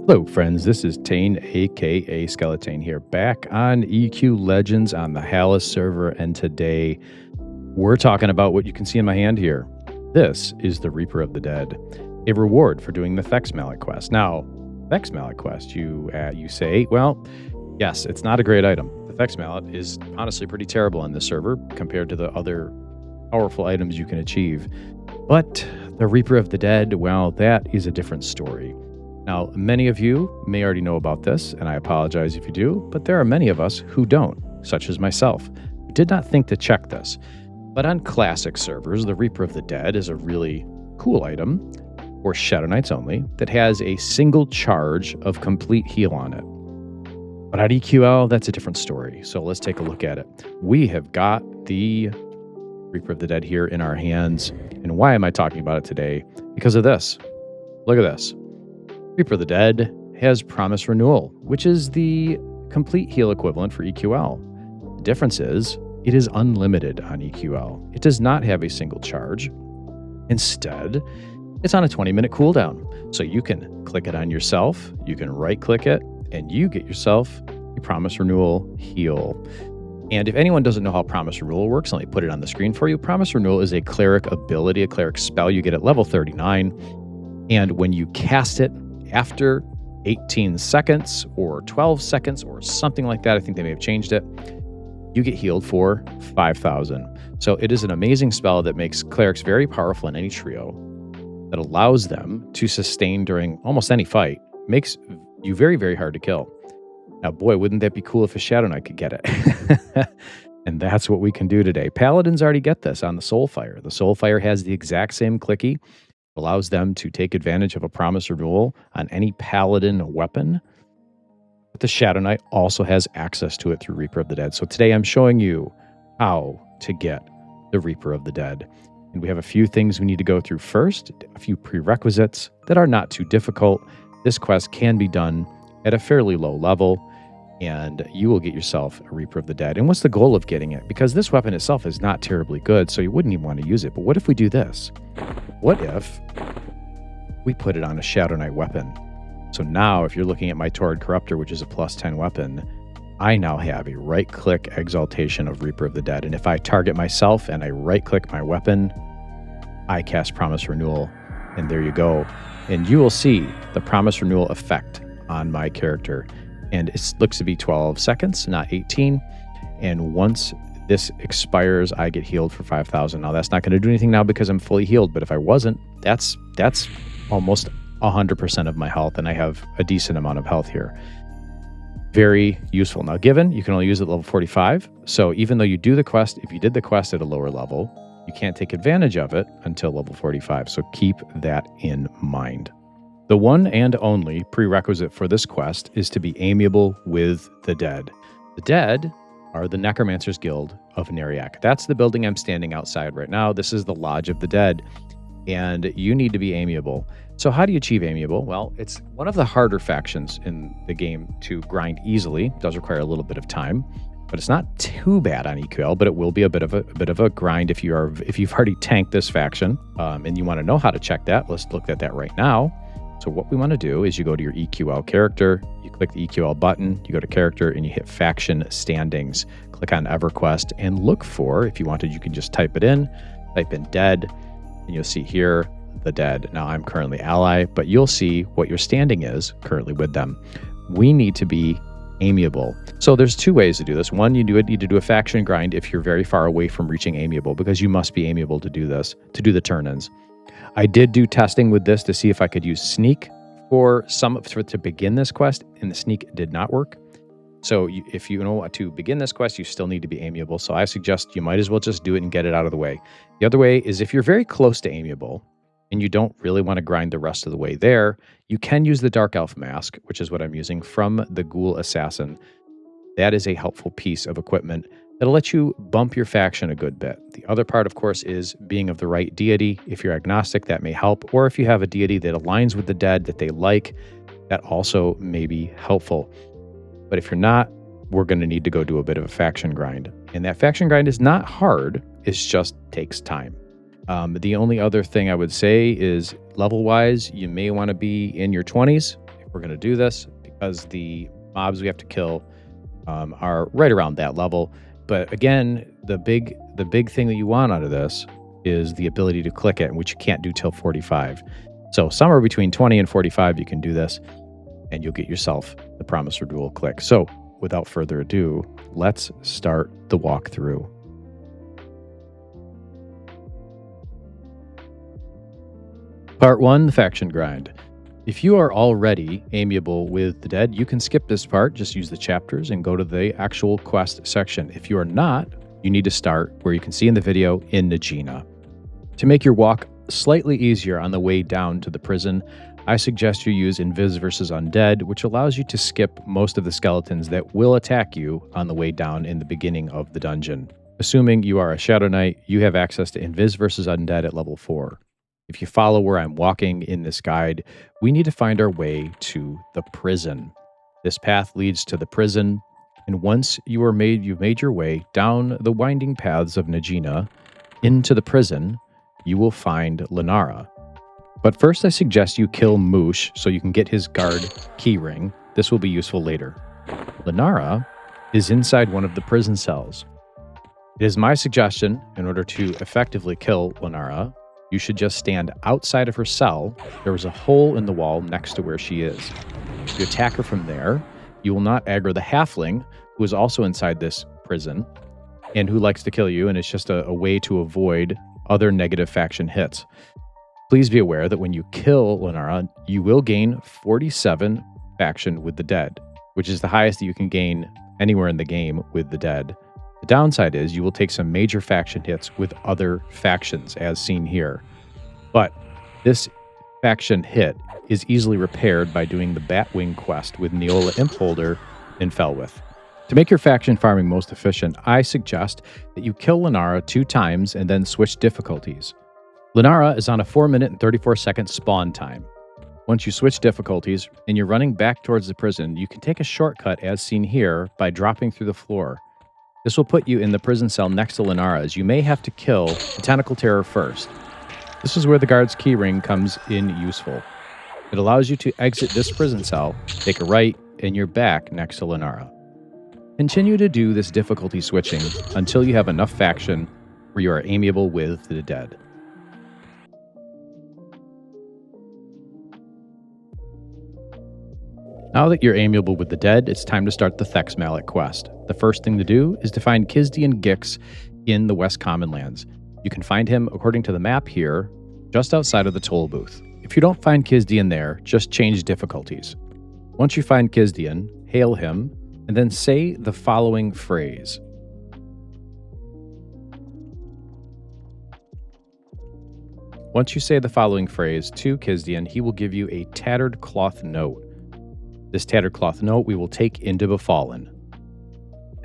Hello friends, this is Tane aka Skeletane here, back on EQ Legends on the Hallis server, and today we're talking about what you can see in my hand here. This is the Reaper of the Dead, a reward for doing the THEX Mallet quest. Now, THEX Mallet quest, you say, well, yes, it's not a great item. The THEX Mallet is honestly pretty terrible on this server compared to the other powerful items you can achieve. But the Reaper of the Dead, well, that is a different story. Now, many of you may already know about this, and I apologize if you do, but there are many of us who don't, such as myself, who did not think to check this. But on classic servers, the Reaper of the Dead is a really cool item, for Shadowknights only, that has a single charge of complete heal on it. But on EQL, that's a different story, so let's take a look at it. We have got the Reaper of the Dead here in our hands, and why am I talking about it today? Because of this. Look at this. Reaper of the Dead has Promised Renewal, which is the complete heal equivalent for EQL. The difference is, it is unlimited on EQL. It does not have a single charge. Instead, it's on a 20-minute cooldown. So you can click it on yourself, you can right-click it, and you get yourself a Promised Renewal heal. And if anyone doesn't know how Promised Renewal works, let me put it on the screen for you. Promised Renewal is a Cleric ability, a Cleric spell you get at level 39. And when you cast it, after 18 seconds or 12 seconds or something like that, I think they may have changed it, you get healed for 5,000. So it is an amazing spell that makes clerics very powerful in any trio, that allows them to sustain during almost any fight, makes you very, very hard to kill. Now, boy, wouldn't that be cool if a Shadowknight could get it? And that's what we can do today. Paladins already get this on the Soulfire. The Soulfire has the exact same clicky, allows them to take advantage of a Promised Renewal on any Paladin weapon. But the Shadowknight also has access to it through Reaper of the Dead. So today I'm showing you how to get the Reaper of the Dead. And we have a few things we need to go through first, a few prerequisites that are not too difficult. This quest can be done at a fairly low level, and you will get yourself a Reaper of the Dead. And what's the goal of getting it? Because this weapon itself is not terribly good, so you wouldn't even want to use it. But what if we do this? What if we put it on a Shadowknight weapon? So now if you're looking at my Torrid Corruptor, which is a +10 weapon, I now have a right-click exaltation of Reaper of the Dead. And if I target myself and I right-click my weapon, I cast Promised Renewal, and there you go. And you will see the Promised Renewal effect on my character. And it looks to be 12 seconds, not 18. And once this expires, I get healed for 5,000. Now, that's not going to do anything now because I'm fully healed, but if I wasn't, that's almost 100% of my health, and I have a decent amount of health here. Very useful. Now, given, you can only use it at level 45, so even though you do the quest, if you did the quest at a lower level, you can't take advantage of it until level 45, so keep that in mind. The one and only prerequisite for this quest is to be amiable with the dead. The dead are the Necromancer's Guild of Neriak. That's the building I'm standing outside right now. This is the Lodge of the Dead, and you need to be amiable. So how do you achieve amiable? Well, it's one of the harder factions in the game to grind easily. It does require a little bit of time, but it's not too bad on EQL, but it will be a bit of a grind if you've already tanked this faction, and you want to know how to check that. Let's look at that right now. So what we want to do is you go to your EQL character, you click the EQL button, you go to character, and you hit faction standings. Click on Everquest and look for, if you wanted, you can just type in dead, and you'll see here the dead. Now I'm currently ally, but you'll see what your standing is currently with them. We need to be amiable. So there's two ways to do this. One, you need to do a faction grind if you're very far away from reaching amiable, because you must be amiable to do this, to do the turn-ins. I did do testing with this to see if I could use sneak to begin this quest, and the sneak did not work. So if you know to begin this quest, you still need to be amiable. So I suggest you might as well just do it and get it out of the way. The other way is if you're very close to amiable and you don't really want to grind the rest of the way there, you can use the Dark Elf Mask, which is what I'm using from the Ghoul Assassin. That is a helpful piece of equipment that'll let you bump your faction a good bit. The other part, of course, is being of the right deity. If you're agnostic, that may help. Or if you have a deity that aligns with the dead that they like, that also may be helpful. But if you're not, we're going to need to go do a bit of a faction grind. And that faction grind is not hard. It just takes time. The only other thing I would say is level-wise, you may want to be in your 20s. we're going to do this because the mobs we have to kill are right around that level. But again, the big thing that you want out of this is the ability to click it, which you can't do till 45. So somewhere between 20 and 45, you can do this, and you'll get yourself the Promised Renewal Click. So without further ado, let's start the walkthrough. Part 1, the Faction Grind. If you are already amiable with the dead, you can skip this part, just use the chapters and go to the actual quest section. If you are not, you need to start where you can see in the video in Najina. To make your walk slightly easier on the way down to the prison, I suggest you use Invis versus Undead, which allows you to skip most of the skeletons that will attack you on the way down in the beginning of the dungeon. Assuming you are a Shadowknight, you have access to Invis versus Undead at level 4. If you follow where I'm walking in this guide, we need to find our way to the prison. This path leads to the prison, and once you've made your way down the winding paths of Najina into the prison, you will find Lenara. But first I suggest you kill Moosh so you can get his guard keyring. This will be useful later. Lenara is inside one of the prison cells. It is my suggestion, in order to effectively kill Lenara, you should just stand outside of her cell. There is a hole in the wall next to where she is. If you attack her from there, you will not aggro the halfling, who is also inside this prison, and who likes to kill you, and it's just a way to avoid other negative faction hits. Please be aware that when you kill Lenara, you will gain 47 faction with the dead, which is the highest that you can gain anywhere in the game with the dead. The downside is you will take some major faction hits with other factions, as seen here. But this faction hit is easily repaired by doing the Batwing quest with Neola Impholder in Felwith. To make your faction farming most efficient, I suggest that you kill Lenara 2 times and then switch difficulties. Lenara is on a 4-minute and 34-second spawn time. Once you switch difficulties and you're running back towards the prison, you can take a shortcut as seen here by dropping through the floor. This will put you in the prison cell next to Lenara, as you may have to kill the Tentacle Terror first. This is where the guard's keyring comes in useful. It allows you to exit this prison cell, take a right, and you're back next to Lenara. Continue to do this difficulty switching until you have enough faction where you are amiable with the dead. Now that you're amiable with the dead, it's time to start the THEX Mallet quest. The first thing to do is to find Kizdian Gix in the West Commonlands. You can find him, according to the map here, just outside of the toll booth. If you don't find Kizdian there, just change difficulties. Once you find Kizdian, hail him, and then say the following phrase. Once you say the following phrase to Kizdian, he will give you a tattered cloth note. This tattered cloth note we will take into Befallen.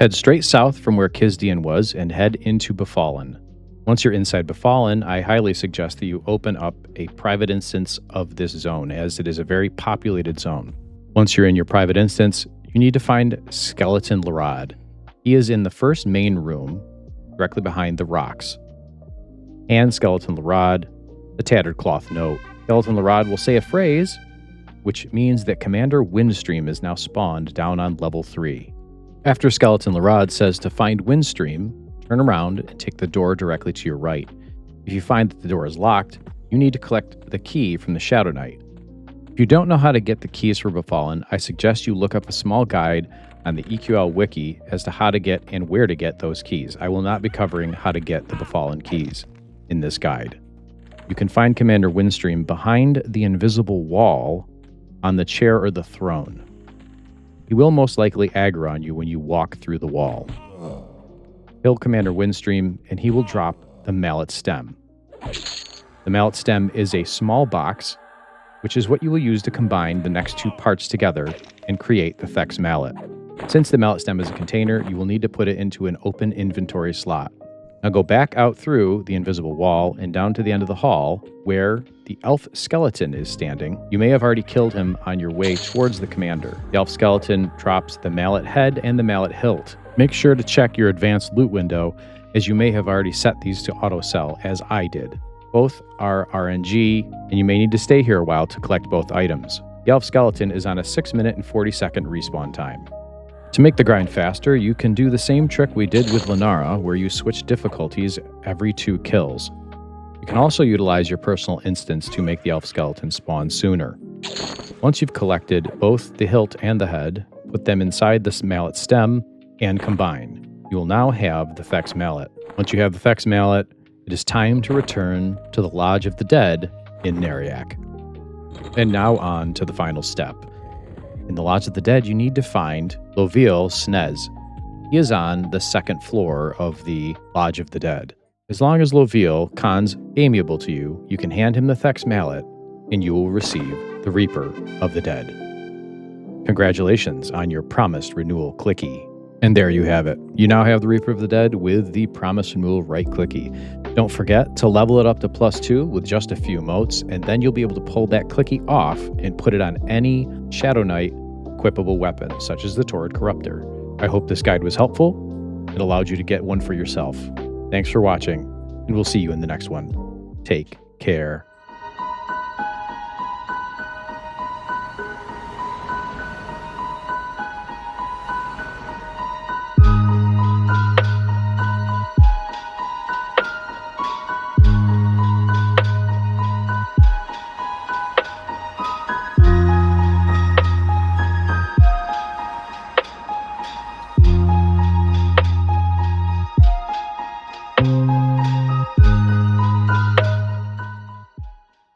Head straight south from where Kizdian was and head into Befallen. Once you're inside Befallen, I highly suggest that you open up a private instance of this zone, as it is a very populated zone. Once you're in your private instance, you need to find Skeleton Larad. He is in the first main room, directly behind the rocks. And Skeleton Larad, the tattered cloth note. Skeleton Larad will say a phrase, which means that Commander Windstream is now spawned down on level 3. After Skeleton Larad says to find Windstream, turn around and take the door directly to your right. If you find that the door is locked, you need to collect the key from the Shadowknight. If you don't know how to get the keys for Befallen, I suggest you look up a small guide on the EQL wiki as to how to get and where to get those keys. I will not be covering how to get the Befallen keys in this guide. You can find Commander Windstream behind the invisible wall on the chair or the throne. He will most likely aggro on you when you walk through the wall. Kill Commander Windstream and he will drop the Mallet Stem. The Mallet Stem is a small box, which is what you will use to combine the next 2 parts together and create the THEX Mallet. Since the Mallet Stem is a container, you will need to put it into an open inventory slot. Now go back out through the invisible wall and down to the end of the hall where the elf skeleton is standing. You may have already killed him on your way towards the commander. The elf skeleton drops the mallet head and the mallet hilt. Make sure to check your advanced loot window, as you may have already set these to auto sell, as I did. Both are RNG, and you may need to stay here a while to collect both items. The Elf Skeleton is on a 6-minute and 40-second respawn time. To make the grind faster, you can do the same trick we did with Lenara, where you switch difficulties every 2 kills. You can also utilize your personal instance to make the Elf Skeleton spawn sooner. Once you've collected both the hilt and the head, put them inside this mallet stem and combine. You will now have the THEX mallet. Once you have the THEX mallet, it is time to return to the Lodge of the Dead in Neriak. And now on to the final step. In the Lodge of the Dead, you need to find Loviel Snez. He is on the 2nd floor of the Lodge of the Dead. As long as Loviel cons amiable to you, you can hand him the THEX mallet, and you will receive the Reaper of the Dead. Congratulations on your Promised Renewal Clicky. And there you have it. You now have the Reaper of the Dead with the Promised Renewal right clicky. Don't forget to level it up to +2 with just a few emotes, and then you'll be able to pull that clicky off and put it on any Shadowknight equipable weapon, such as the Torrid Corruptor. I hope this guide was helpful. It allowed you to get one for yourself. Thanks for watching, and we'll see you in the next one. Take care.